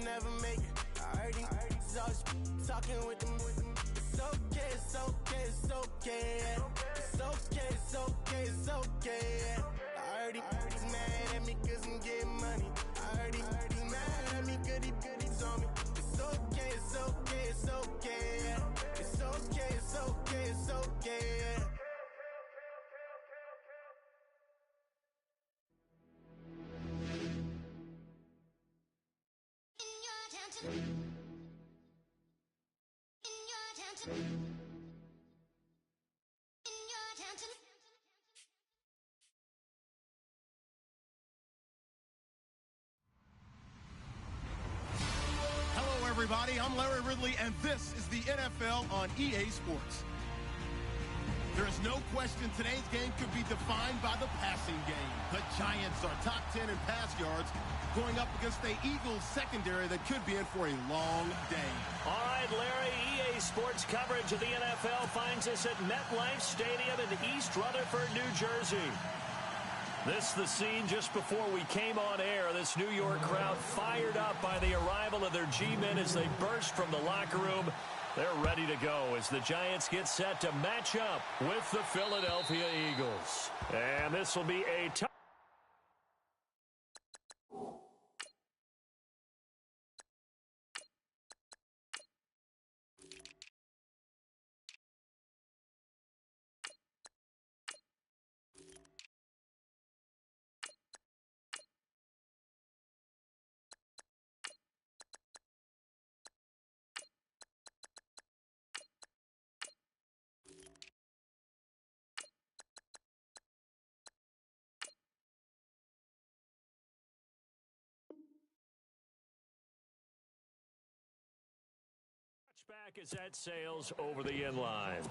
never make it. I heard he's always talking with them. It's okay, it's okay, it's okay. It's okay, it's okay, it's okay. I heard he's mad at me cause I'm getting money. I heard he's mad at me cause he's on me. It's okay, it's okay, it's okay. It's okay, it's okay, it's okay. Hello, everybody. I'm Larry Ridley, and this is the NFL on EA Sports. There is no question today's game could be defined by the passing game. The Giants are top 10 in pass yards, going up against the Eagles secondary that could be in for a long day. All right, Larry, EA Sports coverage of the NFL finds us at MetLife Stadium in East Rutherford, New Jersey. This is the scene just before we came on air. This New York crowd fired up by the arrival of their G-men as they burst from the locker room. They're ready to go as the Giants get set to match up with the Philadelphia Eagles. And this will be a tough. Back as that sails over the end line.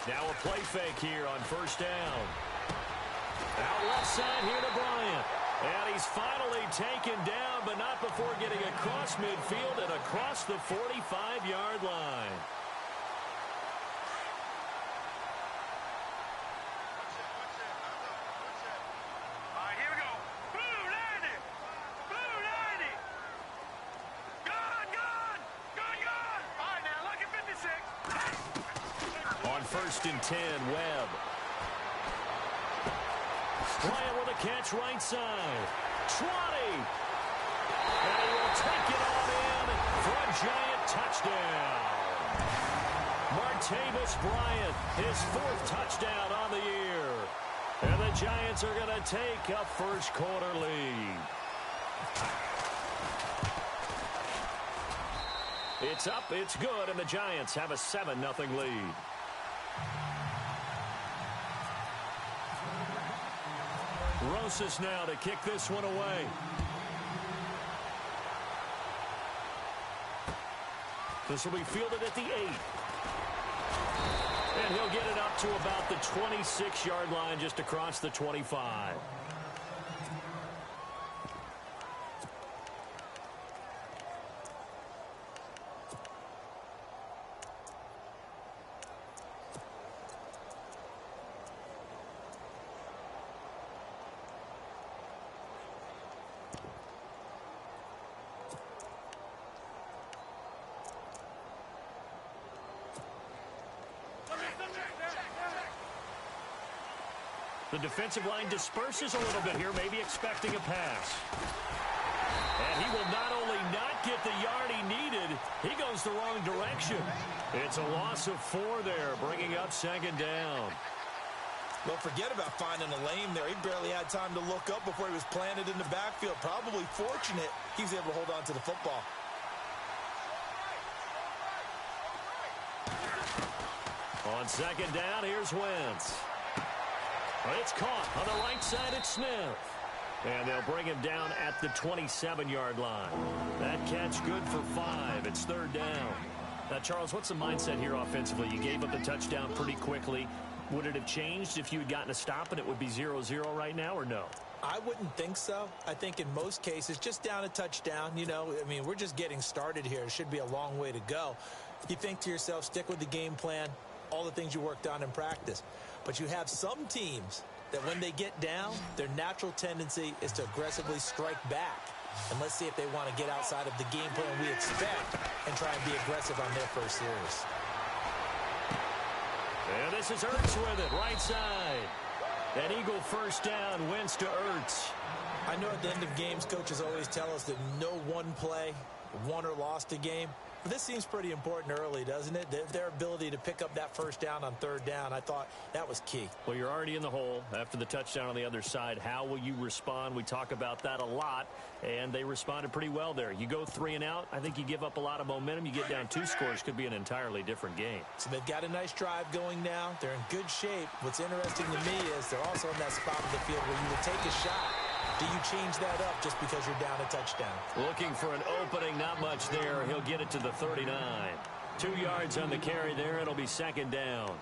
Now a play fake here on first down. Out left side here to Bryant. And he's finally taken down, but not before getting across midfield and across the 45-yard line. All right, here we go. Blue 90! Blue 90! Gone, gone! Gone, gone! All right, now, look at 56. On first and 10, Webb. Bryant with a catch right side. 20. And he will take it on in for a Giant touchdown. Martavis Bryant, his 4th touchdown on the year. And the Giants are going to take a first quarter lead. It's up, it's good, and the Giants have a 7-0 lead. Rosas now to kick this one away. This will be fielded at the 8. And he'll get it up to about the 26-yard line, just across the 25. The defensive line disperses a little bit here, maybe expecting a pass. And he will not only not get the yard he needed, he goes the wrong direction. It's a loss of 4 there, bringing up second down. Well, forget about finding a lane there. He barely had time to look up before he was planted in the backfield. Probably fortunate he was able to hold on to the football. On second down, here's Wentz. It's caught on the right side at Smith. And they'll bring him down at the 27-yard line. That catch good for 5. It's third down. Now, Charles, what's the mindset here offensively? You gave up the touchdown pretty quickly. Would it have changed if you had gotten a stop and it would be 0-0 right now, or no? I wouldn't think so. I think in most cases, just down a touchdown, you know, I mean, we're just getting started here. It should be a long way to go. You think to yourself, stick with the game plan, all the things you worked on in practice. But you have some teams that when they get down, their natural tendency is to aggressively strike back. And let's see if they want to get outside of the game plan we expect and try and be aggressive on their first series. And this is Ertz with it, right side. An Eagle first down, Wentz to Ertz. I know at the end of games, coaches always tell us that no one play won or lost a game. But this seems pretty important early, doesn't it? Their ability to pick up that first down on third down, I thought that was key. Well, you're already in the hole after the touchdown on the other side. How will you respond? We talk about that a lot, and they responded pretty well there. You go 3 and out, I think you give up a lot of momentum. You get down 2 scores, could be an entirely different game. So they've got a nice drive going now. They're in good shape. What's interesting to me is they're also in that spot of the field where you would take a shot. Do you change that up just because you're down a touchdown? Looking for an opening, not much there. He'll get it to the 39. 2 yards on the carry there. It'll be second down.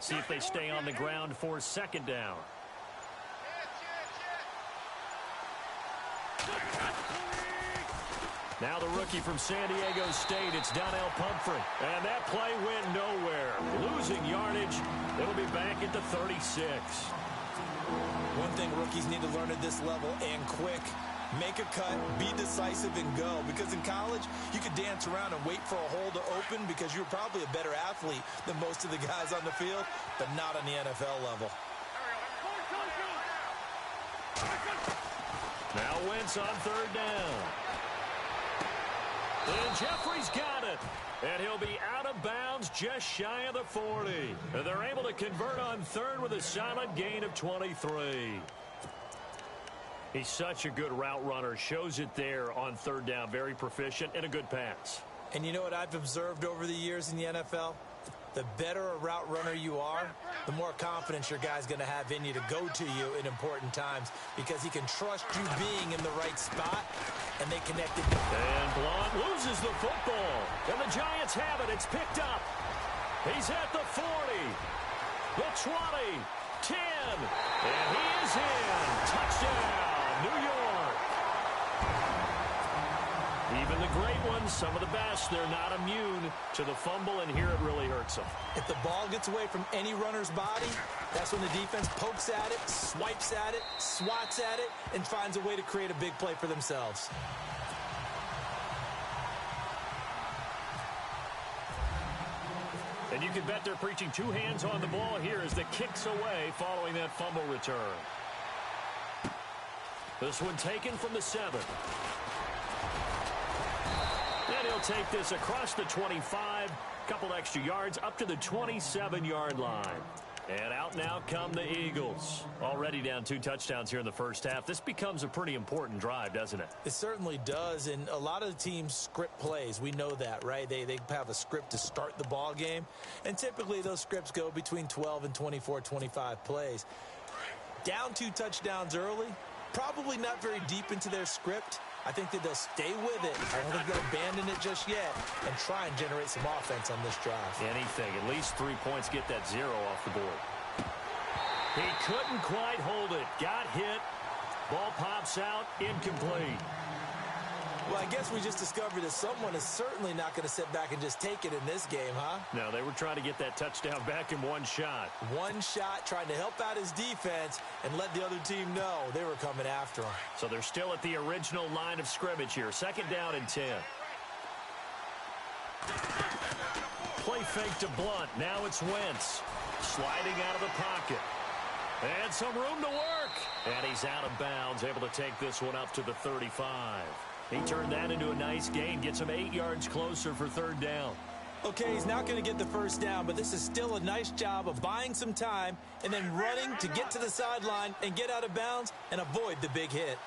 See if they stay on the ground for second down. Now the rookie from San Diego State, it's Donnell Pumphrey. And that play went nowhere. Losing yardage. It'll be back at the 36. One thing rookies need to learn at this level, and quick, make a cut, be decisive, and go. Because in college, you could dance around and wait for a hole to open because you're probably a better athlete than most of the guys on the field, but not on the NFL level. Now Wentz on third down. And Jeffrey's got it. And he'll be out of bounds just shy of the 40. And they're able to convert on third with a solid gain of 23. He's such a good route runner. Shows it there on third down. Very proficient and a good pass. And you know what I've observed over the years in the NFL? The better a route runner you are, the more confidence your guy's going to have in you to go to you in important times because he can trust you being in the right spot, and they connected. And Blount loses the football. And the Giants have it. It's picked up. He's at the 40, the 20, 10, and he is in. Touchdown, New York. Even the great ones, some of the best, they're not immune to the fumble, and here it really hurts them. If the ball gets away from any runner's body, that's when the defense pokes at it, swipes at it, swats at it, and finds a way to create a big play for themselves. And you can bet they're preaching 2 hands on the ball here as the kick's away following that fumble return. This one taken from the 7. And he'll take this across the 25, couple extra yards up to the 27-yard line. And out now come the Eagles. Already down 2 touchdowns here in the first half. This becomes a pretty important drive, doesn't it? It certainly does, and a lot of the teams script plays. We know that, right? They have a script to start the ball game, and typically those scripts go between 12 and 24, 25 plays. Down 2 touchdowns early, probably not very deep into their script. I think that they'll stay with it. I don't think they'll abandon it just yet and try and generate some offense on this drive. Anything. At least 3 points, get that 0 off the board. He couldn't quite hold it. Got hit. Ball pops out. Incomplete. Well, I guess we just discovered that someone is certainly not going to sit back and just take it in this game, huh? No, they were trying to get that touchdown back in one shot. One shot, trying to help out his defense and let the other team know they were coming after him. So they're still at the original line of scrimmage here. Second down and 10. Play fake to Blount. Now it's Wentz. Sliding out of the pocket. And some room to work. And he's out of bounds, able to take this one up to the 35. He turned that into a nice gain, gets him 8 yards closer for third down. Okay, he's not going to get the first down, but this is still a nice job of buying some time and then running to get to the sideline and get out of bounds and avoid the big hit.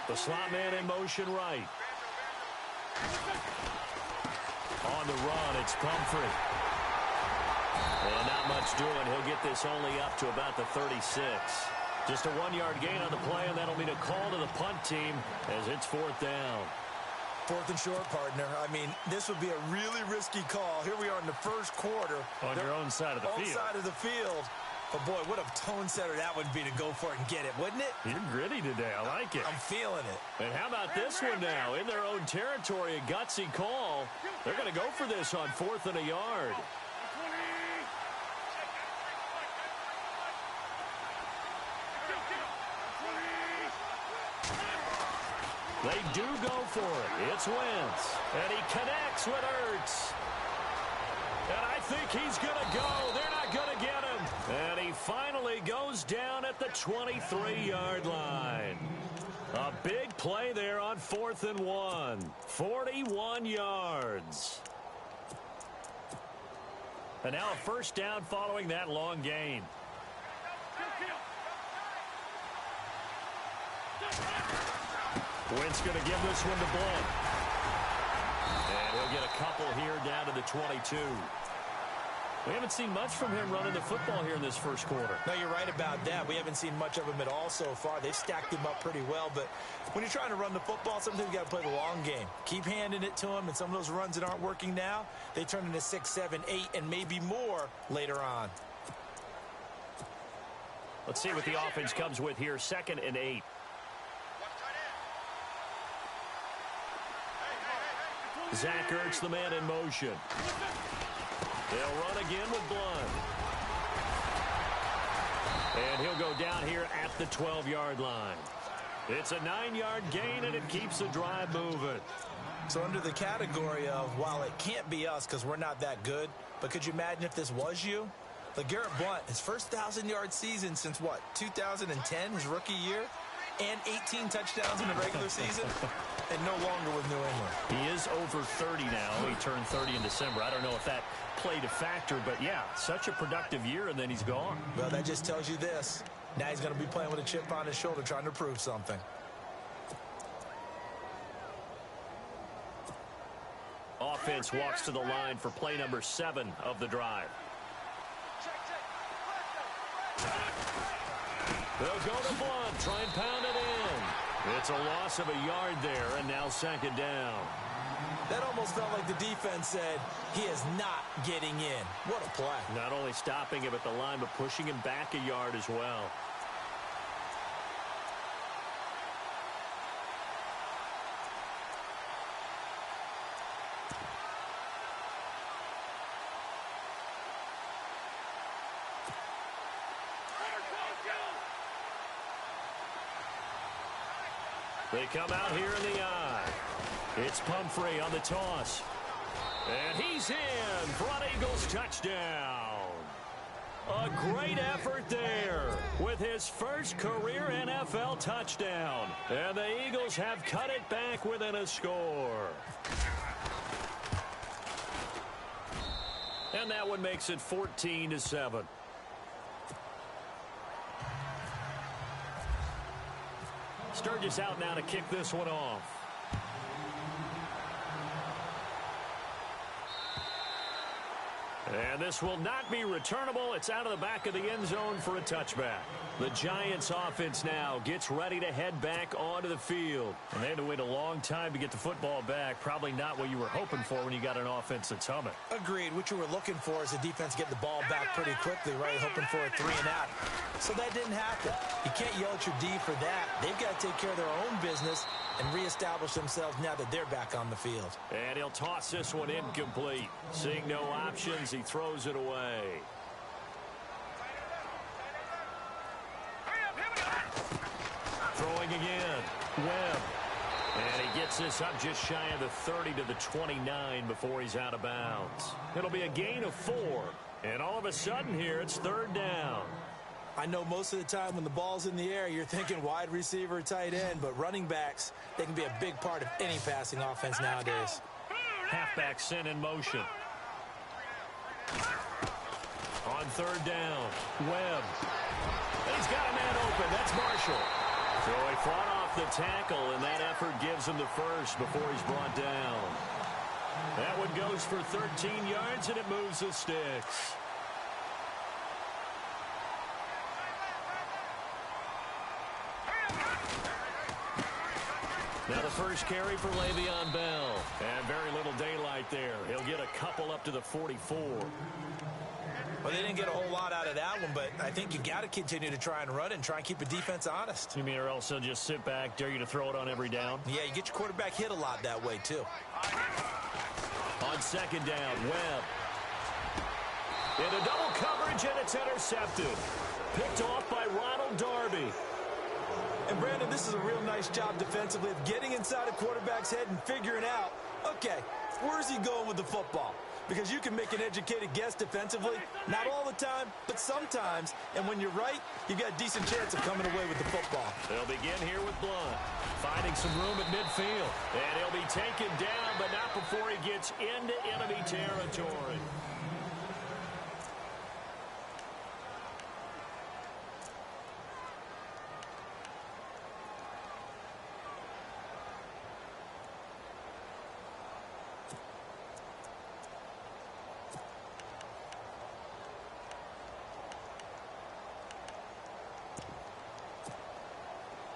The slot man in motion right. On the run, it's Pumphrey. And not much doing. He'll get this only up to about the 36. Just a 1-yard gain on the play, and that'll mean a call to the punt team as it's 4th down. 4th and short, partner. I mean, this would be a really risky call. Here we are in the first quarter. On your own side of the field. On side of the field. But, boy, what a tone setter that would be to go for it and get it, wouldn't it? You're gritty today. I like it. I'm feeling it. And how about this one now? In their own territory, a gutsy call. They're going to go for this on 4th and a yard. They do go for it. It's Wentz. And he connects with Ertz. And I think he's going to go. They're not going to get him. And he finally goes down at the 23-yard line. A big play there on 4th and 1. 41 yards. And now a first down following that long gain. Wentz going to give this one to Blunt. And he'll get a couple here down to the 22. We haven't seen much from him running the football here in this first quarter. No, you're right about that. We haven't seen much of him at all so far. They've stacked him up pretty well. But when you're trying to run the football, sometimes you got to play the long game. Keep handing it to him, and some of those runs that aren't working now, they turn into 6, 7, 8, and maybe more later on. Let's see what the offense comes with here. 2nd and 8. Zach Ertz, the man in motion. They'll run again with Blunt. And he'll go down here at the 12-yard line. It's a 9-yard gain, and it keeps the drive moving. So under the category of, while it can't be us because we're not that good, but could you imagine if this was you? LeGarrette Blunt, his first 1,000-yard season since, what, 2010, his rookie year? And 18 touchdowns in the regular season, and no longer with New England. He is over 30 now. He turned 30 in December. I don't know if that played a factor, but yeah, such a productive year, and then he's gone. Well, that just tells you this. Now he's going to be playing with a chip on his shoulder, trying to prove something. Offense walks to the line for play number 7 of the drive. They'll go to Blunt, try and pound it in. It's a loss of a yard there, and now 2nd down. That almost felt like the defense said, he is not getting in. What a play. Not only stopping him at the line, but pushing him back a yard as well. They come out here in the eye. It's Pumphrey on the toss. And he's in. Front Eagles touchdown. A great effort there with his first career NFL touchdown. And the Eagles have cut it back within a score. And that one makes it 14-7. Sturgis out now to kick this one off. And this will not be returnable. It's out of the back of the end zone for a touchback. The Giants offense now gets ready to head back onto the field. And they had to wait a long time to get the football back. Probably not what you were hoping for when you got an offense that's humming. Agreed. What you were looking for is the defense get the ball back pretty quickly, right? Hoping for a 3 and out. So that didn't happen. You can't yell at your D for that. They've got to take care of their own business and reestablish themselves now that they're back on the field. And he'll toss this one incomplete. Seeing no options, he throws it away. Throwing again. Webb. And he gets this up just shy of the 30 to the 29 before he's out of bounds. It'll be a gain of 4. And all of a sudden here, it's 3rd down. I know most of the time when the ball's in the air, you're thinking wide receiver, tight end, but running backs, they can be a big part of any passing offense nowadays. Halfback sent in motion. On 3rd down, Webb. He's got a man open. That's Marshall. So he fought off the tackle, and that effort gives him the first before he's brought down. That one goes for 13 yards, and it moves the sticks. Now the first carry for Le'Veon Bell. And very little daylight there. He'll get a couple up to the 44. Well, they didn't get a whole lot out of that one, but I think you got to continue to try and run it and try and keep the defense honest. You mean or else they'll just sit back, dare you to throw it on every down? Yeah, you get your quarterback hit a lot that way, too. On second down, Webb. Into double coverage, and it's intercepted. Picked off by Ronald Darby. And, Brandon, this is a real nice job defensively of getting inside a quarterback's head and figuring out, okay, where's he going with the football? Because you can make an educated guess defensively, not all the time, but sometimes. And when you're right, you've got a decent chance of coming away with the football. They'll begin here with Blunt, finding some room at midfield. And he'll be taken down, but not before he gets into enemy territory.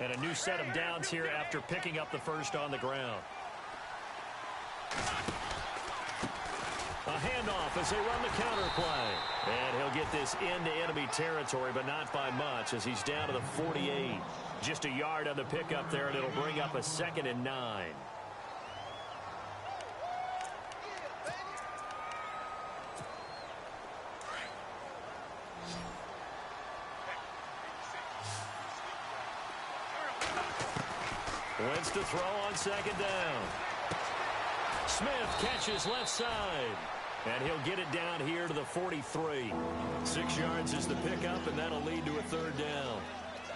And a new set of downs here after picking up the first on the ground. A handoff as they run the counter play. And he'll get this into enemy territory, but not by much as he's down to the 48. Just a yard on the pickup there, and it'll bring up a 2nd and 9. Wentz to throw on second down. Smith catches left side. And he'll get it down here to the 43. 6 yards is the pickup, and that'll lead to a 3rd down.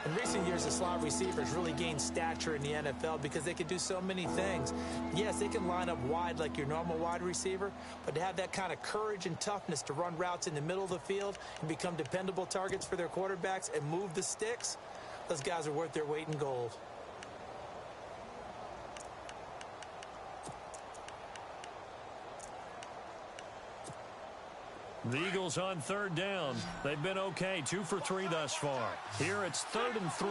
In recent years, the slot receivers really gained stature in the NFL because they can do so many things. Yes, they can line up wide like your normal wide receiver, but to have that kind of courage and toughness to run routes in the middle of the field and become dependable targets for their quarterbacks and move the sticks, those guys are worth their weight in gold. The Eagles on 3rd down. They've been okay, 2 for 3 thus far. Here it's 3rd and 3.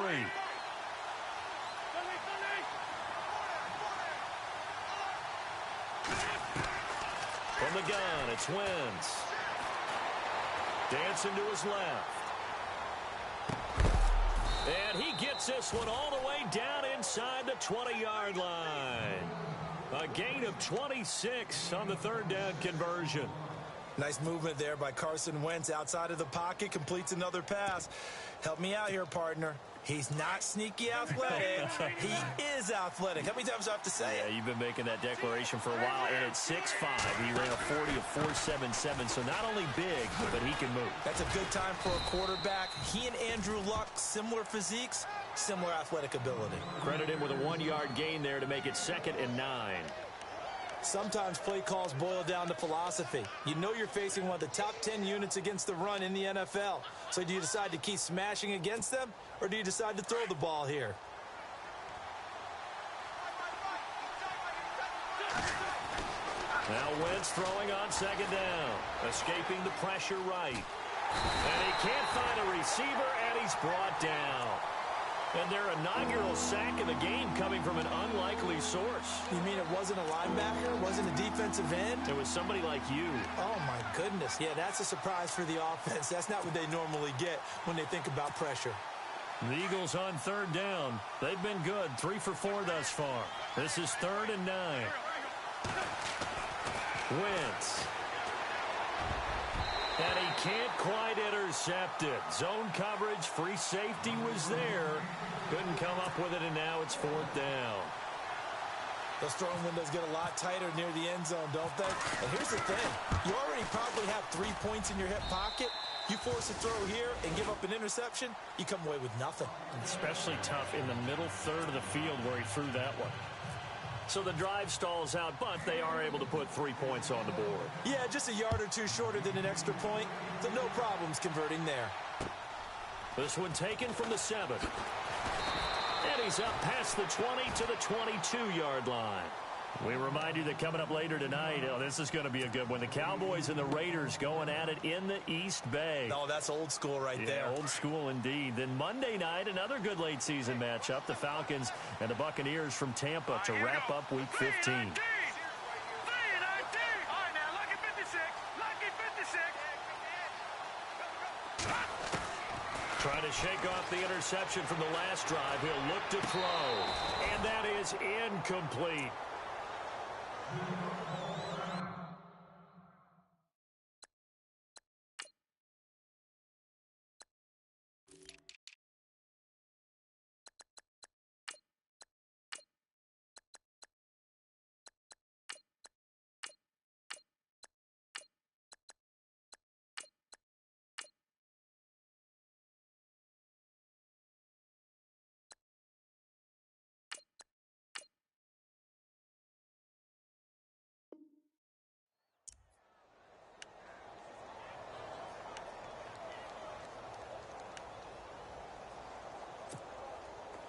From the gun, it's Wentz. Dancing to his left. And he gets this one all the way down inside the 20-yard line. A gain of 26 on the 3rd down conversion. Nice movement there by Carson Wentz outside of the pocket, completes another pass. Help me out here, partner. He's not sneaky athletic. He is athletic. How many times do I have to say it? Yeah, you've been making that declaration for a while. And at 6'5", he ran a 40 of 4.77, so not only big, but he can move. That's a good time for a quarterback. He and Andrew Luck, similar physiques, similar athletic ability. Credit him with a 1-yard gain there to make it 2nd and 9. Sometimes play calls boil down to philosophy. You know you're facing one of the top 10 units against the run in the NFL. So do you decide to keep smashing against them, or do you decide to throw the ball here? Now Wentz throwing on 2nd down. Escaping the pressure right. And he can't find a receiver, and he's brought down. And their inaugural sack of the game coming from an unlikely source. You mean it wasn't a linebacker? It wasn't a defensive end? It was somebody like you. Oh, my goodness. Yeah, that's a surprise for the offense. That's not what they normally get when they think about pressure. The Eagles on 3rd down. They've been good, 3 for 4 thus far. This is 3rd and 9. Wentz. And he can't quite intercept it. Zone coverage, free safety was there. Couldn't come up with it, and now it's 4th down. Those throwing windows get a lot tighter near the end zone, don't they? And here's the thing. You already probably have 3 points in your hip pocket. You force a throw here and give up an interception, you come away with nothing. Especially tough in the middle third of the field where he threw that one. So the drive stalls out, but they are able to put 3 points on the board. Yeah, just a yard or two shorter than an extra point, so no problems converting there. This one taken from the 7. And he's up past the 20 to the 22-yard line. We remind you that coming up later tonight, this is going to be a good one. The Cowboys and the Raiders going at it in the East Bay. Oh, that's old school right there. Old school indeed. Then Monday night, another good late-season matchup. The Falcons and the Buccaneers from Tampa to wrap up Week 15. All right, now, lucky 56. Lucky 56. Trying to shake off the interception from the last drive. He'll look to throw. And that is incomplete.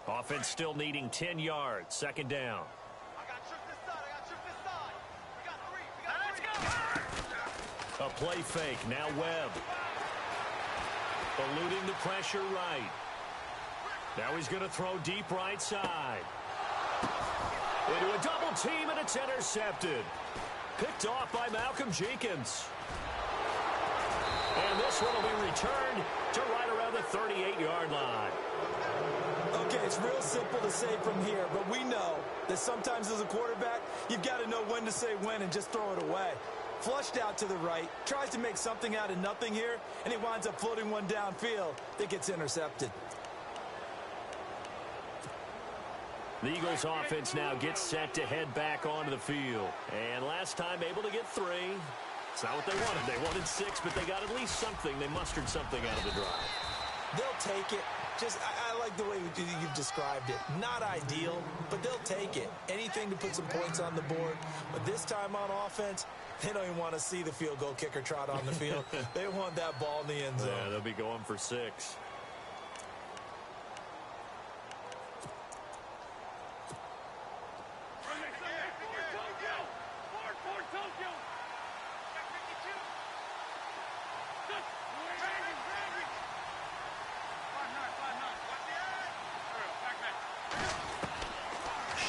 Offense still needing 10 yards. Second down. A play fake. Now Webb. Eluding the pressure right. Now he's going to throw deep right side. Into a double team, and it's intercepted. Picked off by Malcolm Jenkins. And this one will be returned to right around the 38-yard line. Okay, it's real simple to say from here, but we know that sometimes as a quarterback, you've got to know when to say when and just throw it away. Flushed out to the right, tries to make something out of nothing here, and he winds up floating one downfield that gets intercepted. The Eagles offense now gets set to head back onto the field. And last time able to get 3. It's not what they wanted. They wanted 6, but they got at least something. They mustered something out of the drive. They'll take it. I like the way you've described it. Not ideal, but they'll take it. Anything to put some points on the board. But this time on offense, they don't even want to see the field goal kicker trot on the field. They want that ball in the end zone. Yeah, they'll be going for 6.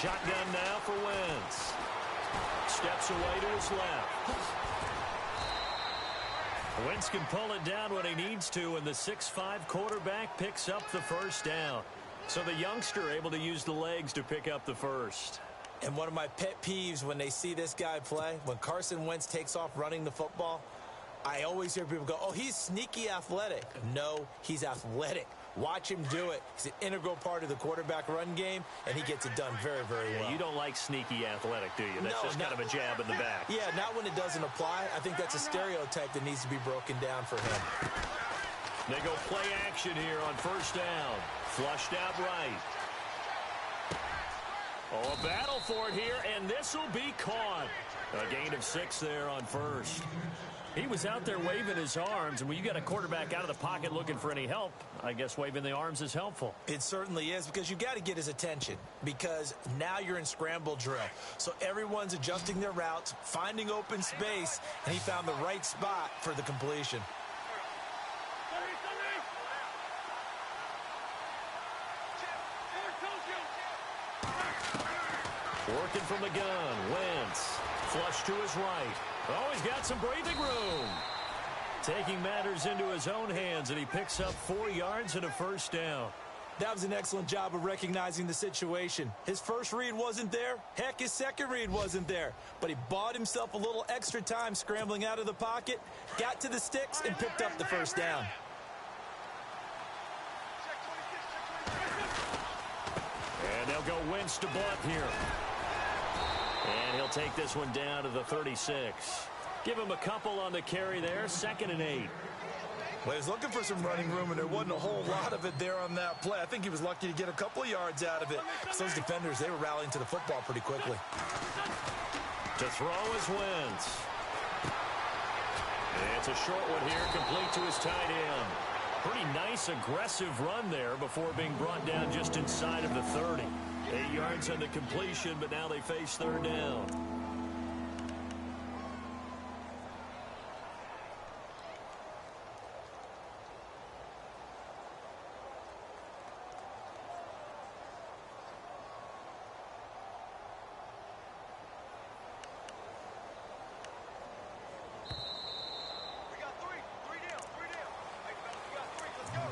Shotgun now for Wentz. Steps away to his left. Wentz can pull it down when he needs to, and the 6'5" quarterback picks up the first down. So the youngster able to use the legs to pick up the first. And one of my pet peeves when they see this guy play, when Carson Wentz takes off running the football, I always hear people go, oh, he's sneaky athletic. No, he's athletic. Watch him do it. He's an integral part of the quarterback run game, and he gets it done very, very well. You don't like sneaky athletic, do you? That's just kind of a jab in the back. Yeah, not when it doesn't apply. I think that's a stereotype that needs to be broken down for him. They go play action here on first down. Flushed out right. Oh, a battle for it here, and this will be caught. A gain of 6 there on first. He was out there waving his arms, and when you got a quarterback out of the pocket looking for any help, I guess waving the arms is helpful. It certainly is, because you got to get his attention, because now you're in scramble drill. So everyone's adjusting their routes, finding open space, and he found the right spot for the completion. Working from the gun, Wentz. Flush to his right. Oh, he's got some breathing room. Taking matters into his own hands, and he picks up 4 yards and a first down. That was an excellent job of recognizing the situation. His first read wasn't there. Heck, his second read wasn't there. But he bought himself a little extra time scrambling out of the pocket, got to the sticks, and picked up the first down. And they'll go Wentz to Blunt here. And he'll take this one down to the 36. Give him a couple on the carry there. 2nd and 8. Well, he was looking for some running room, and there wasn't a whole lot of it there on that play. I think he was lucky to get a couple of yards out of it. Those defenders, they were rallying to the football pretty quickly. To throw is Wentz. It's a short one here, complete to his tight end. Pretty nice, aggressive run there before being brought down just inside of the 30. 8 yards on the completion, but now they face third down. We got three. Three down. Hey, fellas, we got three. Let's go.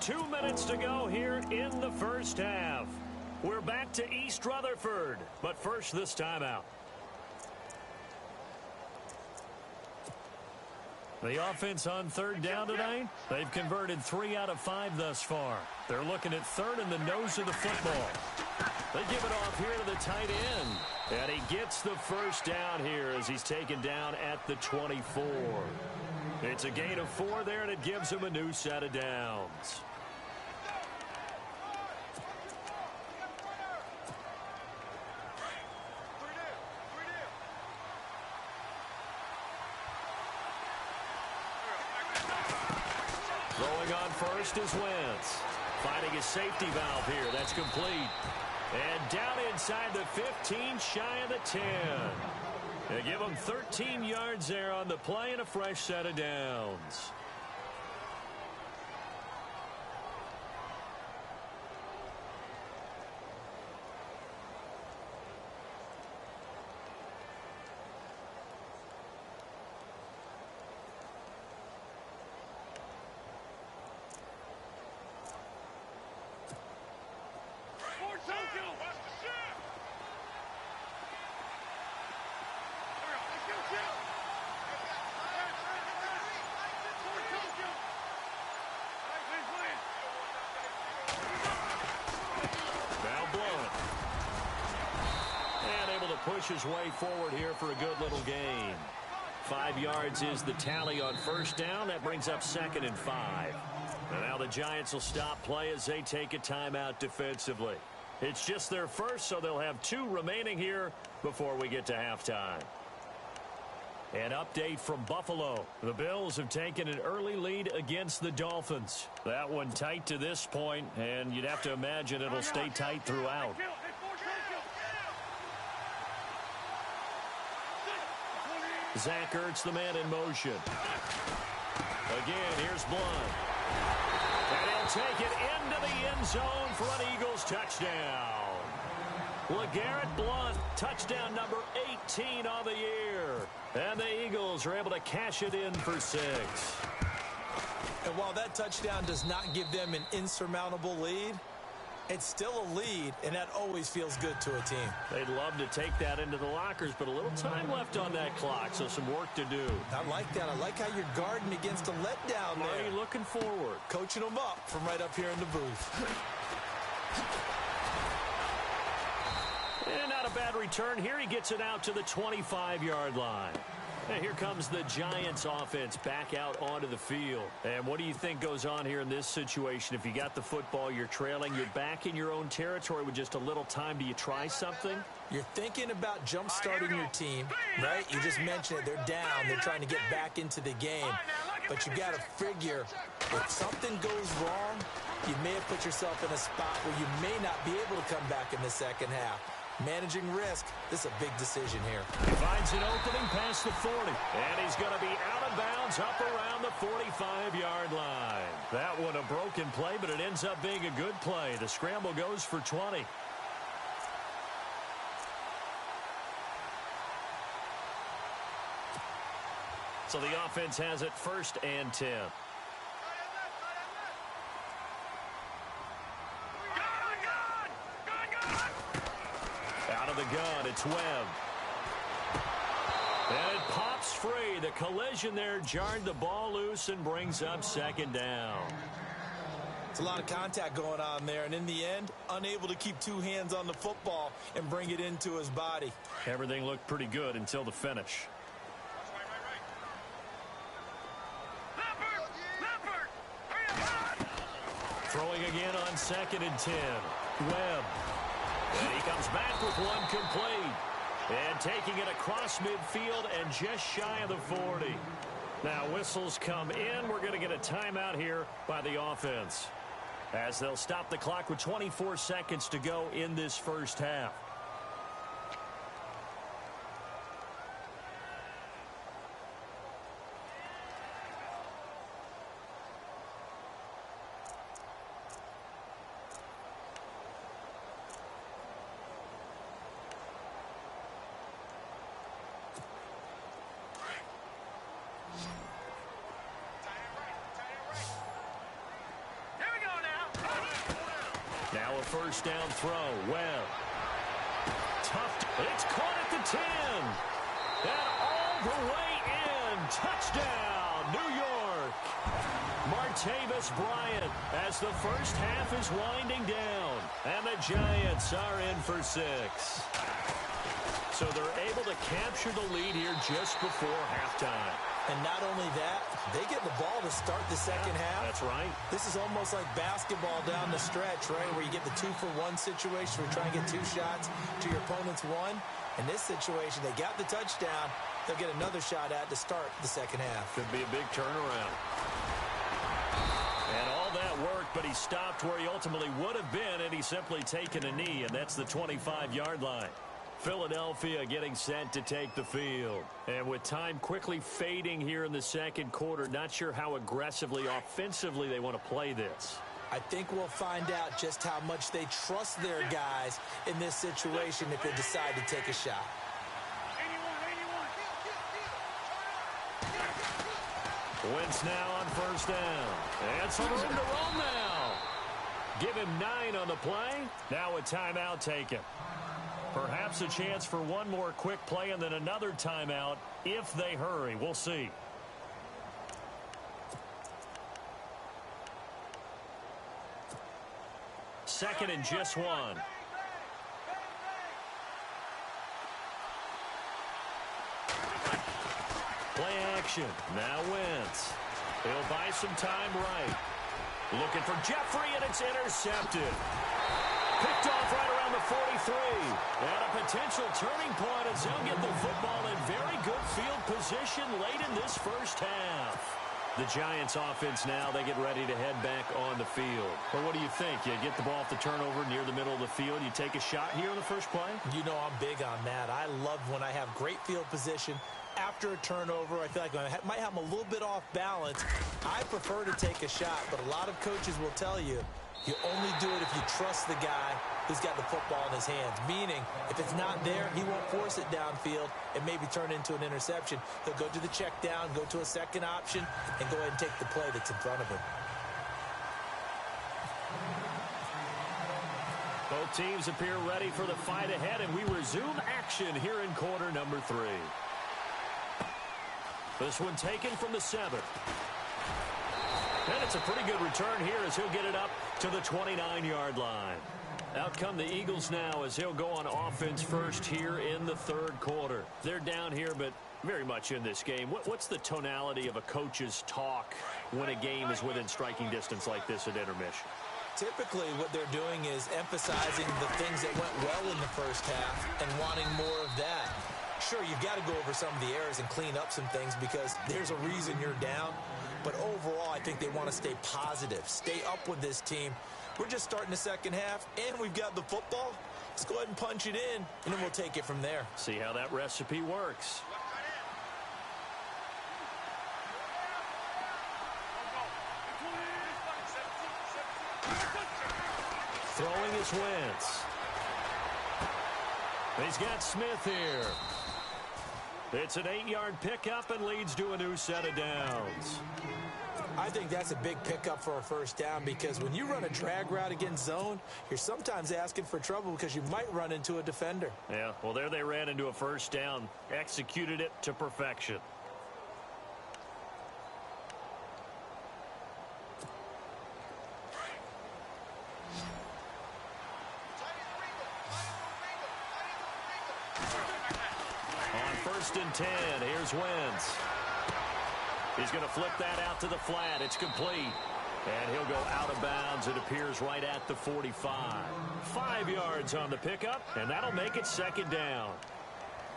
2 minutes to go here in the first half. We're back to East Rutherford, but first this timeout. The offense on third down tonight, they've converted 3 out of 5 thus far. They're looking at third in the nose of the football. They give it off here to the tight end. And he gets the first down here as he's taken down at the 24. It's a gain of 4 there, and it gives him a new set of downs. Throwing on first is Wentz. Finding his safety valve here. That's complete. And down inside the 15, shy of the 10. They give him 13 yards there on the play and a fresh set of downs. Push his way forward here for a good little gain. 5 yards is the tally on first down. That brings up 2nd and 5. And now the Giants will stop play as they take a timeout defensively. It's just their first, so they'll have 2 remaining here before we get to halftime. An update from Buffalo. The Bills have taken an early lead against the Dolphins. That one tight to this point, and you'd have to imagine it'll stay tight throughout. Zach Ertz, the man in motion. Again, here's Blunt. And he'll take it into the end zone for an Eagles touchdown. LeGarrette Blunt, touchdown number 18 on the year. And the Eagles are able to cash it in for 6. And while that touchdown does not give them an insurmountable lead, it's still a lead, and that always feels good to a team. They'd love to take that into the lockers, but a little time left on that clock, so some work to do. I like that. I like how you're guarding against a letdown there. Marty looking forward. Coaching them up from right up here in the booth. And not a bad return here. He gets it out to the 25-yard line. And here comes the Giants offense back out onto the field. And what do you think goes on here in this situation? If you got the football, you're trailing, you're back in your own territory with just a little time. Do you try something? You're thinking about jump-starting your team, right? You just mentioned it. They're down. They're trying to get back into the game. But you got to figure if something goes wrong, you may have put yourself in a spot where you may not be able to come back in the second half. Managing risk, this is a big decision here. He finds an opening past the 40, and he's going to be out of bounds up around the 45-yard line. That one a broken play, but it ends up being a good play. The scramble goes for 20. So the offense has it 1st and 10. Out of the gun, it's Webb. And it pops free. The collision there jarred the ball loose and brings up 2nd down. It's a lot of contact going on there, and in the end, unable to keep 2 hands on the football and bring it into his body. Everything looked pretty good until the finish. Throwing again on 2nd and 10. Webb. And he comes back with one complete. And taking it across midfield and just shy of the 40. Now whistles come in. We're going to get a timeout here by the offense, as they'll stop the clock with 24 seconds to go in this first half. Now a first down throw. Well, tough. It's caught at the 10. And all the way in. Touchdown, New York. Martavis Bryant as the first half is winding down. And the Giants are in for 6. So they're able to capture the lead here just before halftime. And not only that, they get the ball to start the second half. That's right. This is almost like basketball down the stretch, right, where you get the 2-for-1 situation where you try and get 2 shots to your opponent's 1. In this situation, they got the touchdown. They'll get another shot at to start the second half. Could be a big turnaround. And all that worked, but he stopped where he ultimately would have been, and he's simply taken a knee, and that's the 25-yard line. Philadelphia getting set to take the field. And with time quickly fading here in the second quarter, not sure how aggressively, offensively they want to play this. I think we'll find out just how much they trust their guys in this situation if they decide to take a shot. Wentz now on first down. And some room to roll now. Give him 9 on the play. Now a timeout taken. Perhaps a chance for one more quick play and then another timeout if they hurry. We'll see. Second and just 1. Play action. Now Wentz. He'll buy some time right. Looking for Jeffrey, and it's intercepted. Picked off right around the 43. And a potential turning point as he'll get the football in very good field position late in this first half. The Giants offense now, they get ready to head back on the field. Well, what do you think? You get the ball off the turnover near the middle of the field. You take a shot here on the first play? You know I'm big on that. I love when I have great field position. After a turnover, I feel like I might have them a little bit off balance. I prefer to take a shot, but a lot of coaches will tell you, you only do it if you trust the guy who's got the football in his hands. Meaning, if it's not there, he won't force it downfield and maybe turn into an interception. He'll go to the check down, go to a second option, and go ahead and take the play that's in front of him. Both teams appear ready for the fight ahead, and we resume action here in quarter number 3. This one taken from the 7. And it's a pretty good return here as he'll get it up to the 29-yard line. Out come the Eagles now as he'll go on offense first here in the third quarter. They're down here, but very much in this game. What's the tonality of a coach's talk when a game is within striking distance like this at intermission? Typically, what they're doing is emphasizing the things that went well in the first half and wanting more of that. Sure, you've got to go over some of the errors and clean up some things because there's a reason you're down. But overall, I think they want to stay positive, stay up with this team. We're just starting the second half, and we've got the football. Let's go ahead and punch it in, and then we'll take it from there. See how that recipe works. Throwing is Wentz. He's got Smith here. It's an 8-yard pickup and leads to a new set of downs. I think that's a big pickup for a first down because when you run a drag route against zone, you're sometimes asking for trouble because you might run into a defender. Yeah, well, there they ran into a first down, executed it to perfection. On 1st and 10, here's Wentz. He's going to flip that out to the flat. It's complete. And he'll go out of bounds. It appears right at the 45. 5 yards on the pickup, and that'll make it second down.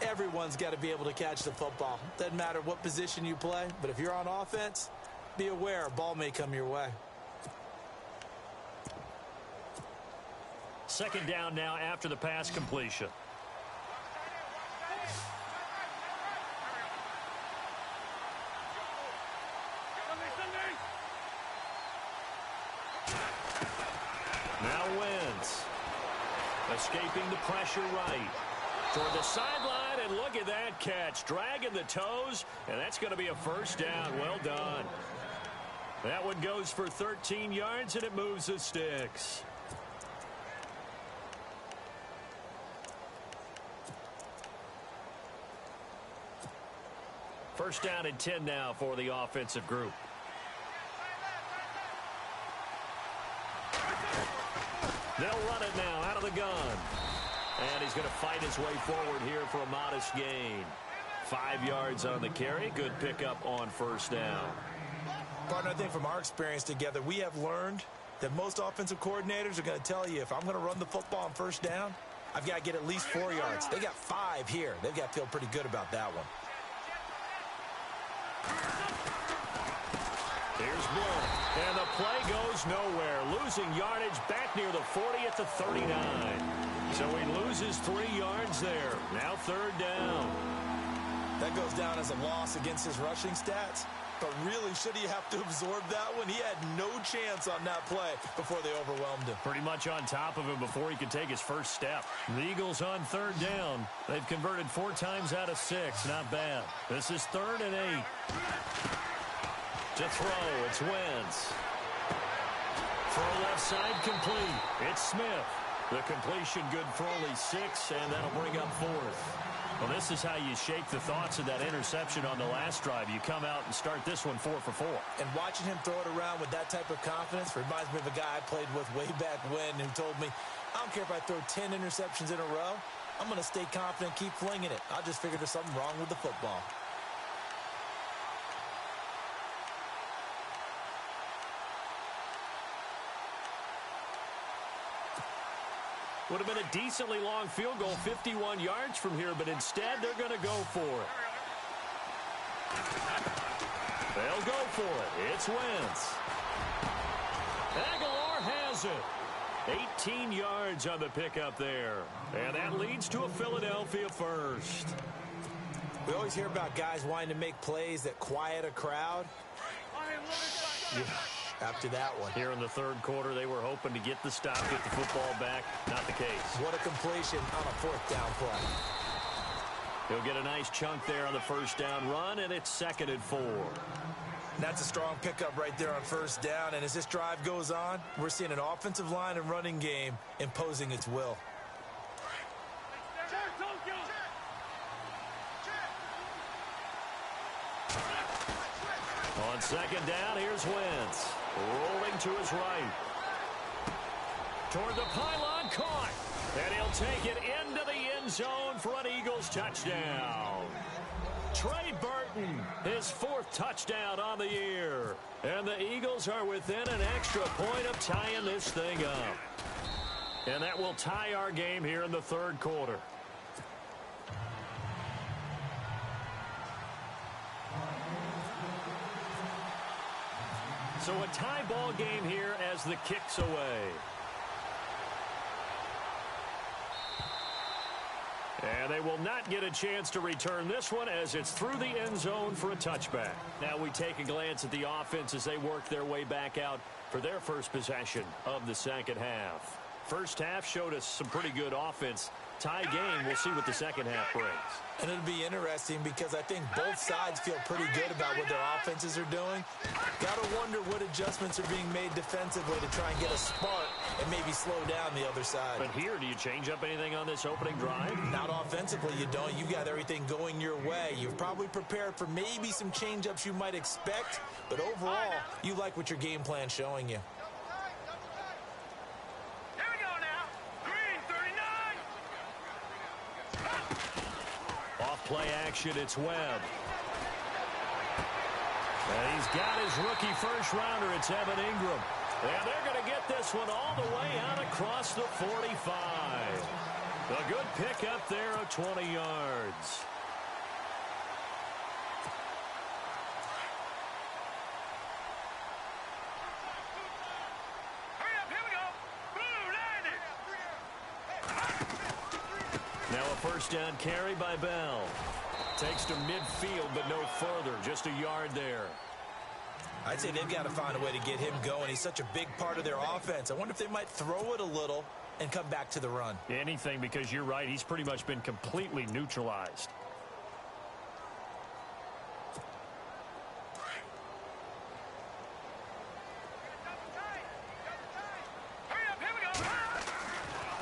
Everyone's got to be able to catch the football. Doesn't matter what position you play, but if you're on offense, be aware a ball may come your way. Second down now after the pass completion. Now Wentz. Escaping the pressure right. Toward the sideline, and look at that catch. Dragging the toes, and that's going to be a first down. Well done. That one goes for 13 yards, and it moves the sticks. First down and 10 now for the offensive group. They'll run it now out of the gun. And he's going to fight his way forward here for a modest gain. 5 yards on the carry. Good pickup on first down. Partner, I think from our experience together, we have learned that most offensive coordinators are going to tell you, if I'm going to run the football on first down, I've got to get at least 4 yards. They got 5 here. They've got to feel pretty good about that one. Here's Bloom. And the play goes nowhere. Losing yardage back near the 40 at the 39. So he loses 3 yards there. Now third down. That goes down as a loss against his rushing stats. But really, should he have to absorb that one? He had no chance on that play before they overwhelmed him. Pretty much on top of him before he could take his first step. The Eagles on third down. They've converted 4 times out of 6. Not bad. This is 3rd and 8. To throw, it's Wentz. Throw left side complete. It's Smith. The completion good for only 6, and that'll bring up 4th. Well, this is how you shake the thoughts of that interception on the last drive. You come out and start this one 4 for 4. And watching him throw it around with that type of confidence reminds me of a guy I played with way back when who told me, I don't care if I throw 10 interceptions in a row. I'm going to stay confident, keep flinging it. I just figured there's something wrong with the football. Would have been a decently long field goal, 51 yards from here, but instead they're going to go for it. They'll go for it. It's Wentz. Aguilar has it. 18 yards on the pickup there. And that leads to a Philadelphia first. We always hear about guys wanting to make plays that quiet a crowd. Yeah. After that one. Here in the third quarter, they were hoping to get the stop, get the football back. Not the case. What a completion on a 4th down play. He'll get a nice chunk there on the first down run, and it's 2nd and 4. That's a strong pickup right there on first down, and as this drive goes on, we're seeing an offensive line and running game imposing its will. On second down, here's Wentz. Rolling to his right. Toward the pylon, caught. And he'll take it into the end zone for an Eagles touchdown. Trey Burton, his 4th touchdown on the year. And the Eagles are within an extra point of tying this thing up. And that will tie our game here in the third quarter. So a tie ball game here as the kick's away. And they will not get a chance to return this one as it's through the end zone for a touchback. Now we take a glance at the offense as they work their way back out for their first possession of the second half. First half showed us some pretty good offense. Tie game, we'll see what the second half brings. And it'll be interesting because I think both sides feel pretty good about what their offenses are doing. Got to wonder what adjustments are being made defensively to try and get a spark and maybe slow down the other side. But here, do you change up anything on this opening drive? Not offensively, you don't. You got everything going your way. You've probably prepared for maybe some change-ups you might expect, but overall, you like what your game plan's showing you. Play action, it's Webb. And he's got his rookie first rounder, it's Evan Ingram. And they're going to get this one all the way out across the 45. A good pick up there of 20 yards. Now a first down carry by Bell. Takes to midfield, but no further. Just a yard there. I'd say they've got to find a way to get him going. He's such a big part of their offense. I wonder if they might throw it a little and come back to the run. Anything, because you're right. He's pretty much been completely neutralized.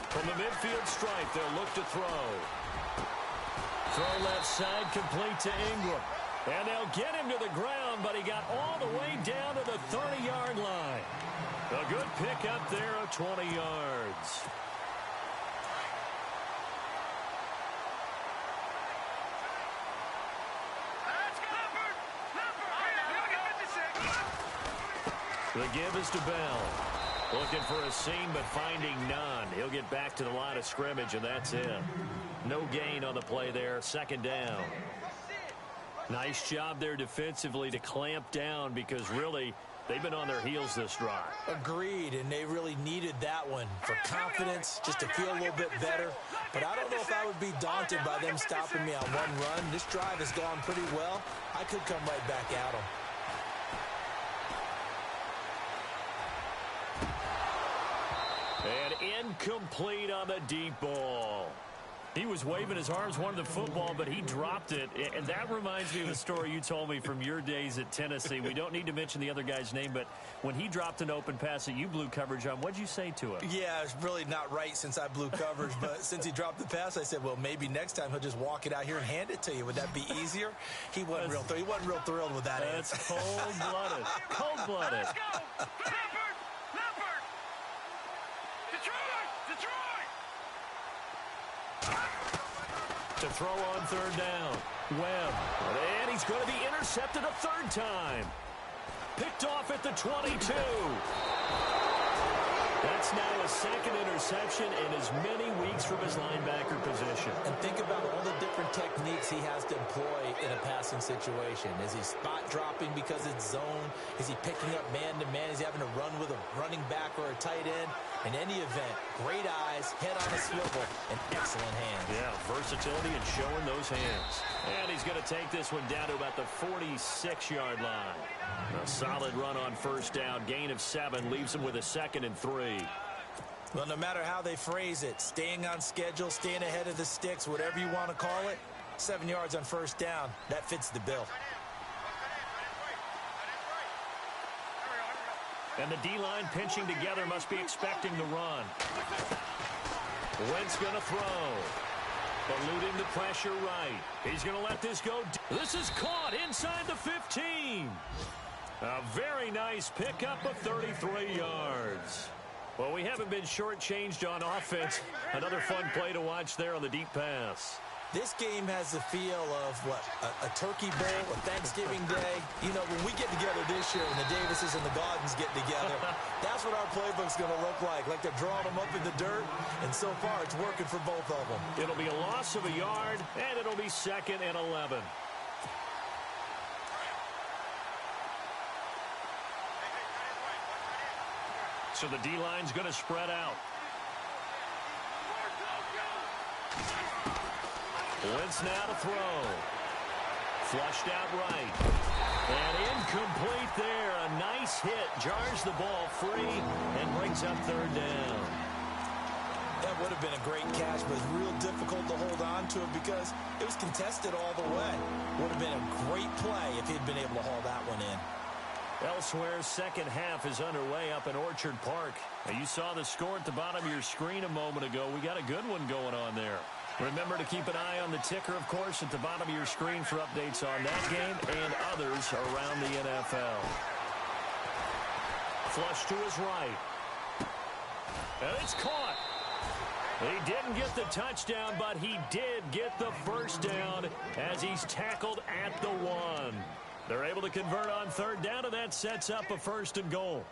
From the midfield stripe, they'll look to throw. Throw left side, complete to Ingram. And they'll get him to the ground, but he got all the way down to the 30-yard line. A good pick up there of 20 yards. The give is to Bell. Looking for a seam, but finding none. He'll get back to the line of scrimmage, and that's it. No gain on the play there. Second down. Nice job there defensively to clamp down, because really they've been on their heels this drive. Agreed, and they really needed that one for confidence, just to feel a little bit better. But I don't know if I would be daunted by them stopping me on one run. This drive has gone pretty well. I could come right back at them. And incomplete on the deep ball. He was waving his arms, wanted the football, but he dropped it. And that reminds me of the story you told me from your days at Tennessee. We don't need to mention the other guy's name, but when he dropped an open pass that you blew coverage on, what'd you say to him? Yeah, it's really not right since I blew coverage, but since he dropped the pass, I said, well, maybe next time he'll just walk it out here and hand it to you. Would that be easier? He wasn't real thrilled with that answer. That's cold-blooded. Cold-blooded. Let's go! Leopard! Detroit! To throw on third down. Webb. And he's going to be intercepted a third time. Picked off at the 22. That's now a second interception in as many weeks from his linebacker position. And think about all the different techniques he has to employ in a passing situation. Is he spot dropping because it's zone? Is he picking up man-to-man? Is he having to run with a running back or a tight end? In any event, great eyes, head on a swivel, and excellent hands. Yeah, versatility and showing those hands. And he's going to take this one down to about the 46-yard line. A solid run on first down. Gain of 7 leaves him with a 2nd and 3. Well, no matter how they phrase it, staying on schedule, staying ahead of the sticks, whatever you want to call it, 7 yards on first down, that fits the bill. And the D-line pinching together, must be expecting the run. Wentz going to throw. Eluding the pressure right. He's going to let this go. This is caught inside the 15. A very nice pickup of 33 yards. Well, we haven't been shortchanged on offense. Another fun play to watch there on the deep pass. This game has the feel of, what, a turkey bowl, a Thanksgiving day. You know, when we get together this year and the Davises and the Gaudens get together, that's what our playbook's going to look like. Like they're drawing them up in the dirt, and so far it's working for both of them. It'll be a loss of a yard, and it'll be 2nd and 11. So the D-line's going to spread out. Wentz now to throw. Flushed out right. And incomplete there. A nice hit. Jars the ball free and brings up third down. That would have been a great catch, but it's real difficult to hold on to it because it was contested all the way. Would have been a great play if he'd been able to haul that one in. Elsewhere, second half is underway up in Orchard Park. Now, you saw the score at the bottom of your screen a moment ago. We got a good one going on there. Remember to keep an eye on the ticker, of course, at the bottom of your screen for updates on that game and others around the NFL. Flush to his right. And it's caught. He didn't get the touchdown, but he did get the first down as he's tackled at the 1. They're able to convert on third down, and that sets up a 1st and goal.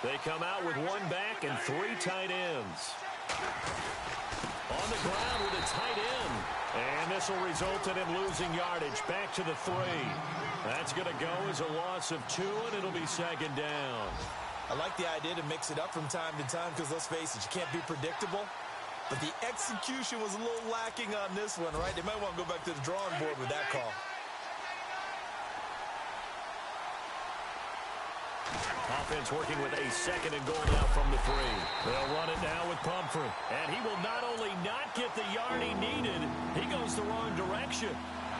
They come out with one back and 3 tight ends. On the ground with a tight end. And this will result in him losing yardage. Back to the 3. That's going to go as a loss of 2, and it'll be 2nd down. I like the idea to mix it up from time to time because, let's face it, you can't be predictable. But the execution was a little lacking on this one, right? They might want to go back to the drawing board with that call. Offense working with a 2nd and goal now from the 3. They'll run it now with Pumphrey. And he will not only not get the yard he needed, he goes the wrong direction.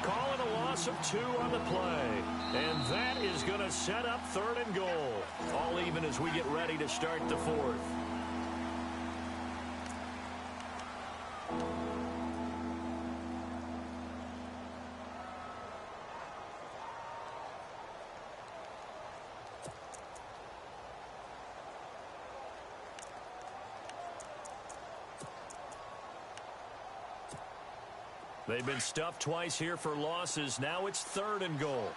Calling a loss of 2 on the play. And that is going to set up 3rd and goal. All even as we get ready to start the 4th. They've been stuffed twice here for losses. Now it's 3rd and goal.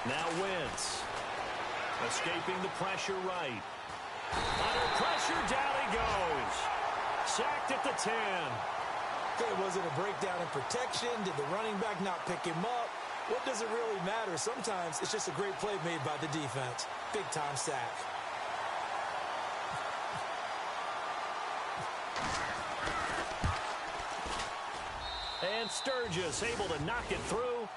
Now Wentz. Escaping the pressure right. Under pressure, down he goes. Sacked at the 10. Okay, was it a breakdown in protection? Did the running back not pick him up? What does it really matter? Sometimes it's just a great play made by the defense. Big-time sack. And Sturgis able to knock it through.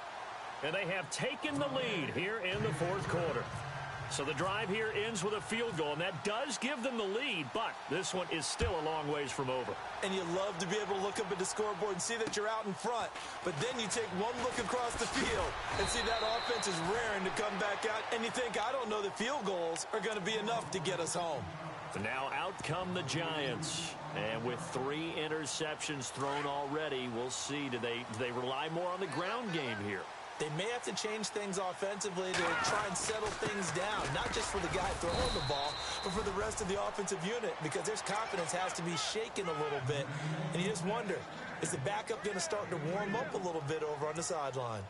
And they have taken the lead here in the 4th quarter. So the drive here ends with a field goal, and that does give them the lead, but this one is still a long ways from over. And you love to be able to look up at the scoreboard and see that you're out in front. But then you take one look across the field and see that offense is raring to come back out, and you think, I don't know that field goals are going to be enough to get us home. Now out come the Giants. And with 3 interceptions thrown already, we'll see. Do they rely more on the ground game here? They may have to change things offensively to try and settle things down, not just for the guy throwing the ball, but for the rest of the offensive unit, because their confidence has to be shaken a little bit. And you just wonder, is the backup going to start to warm up a little bit over on the sideline?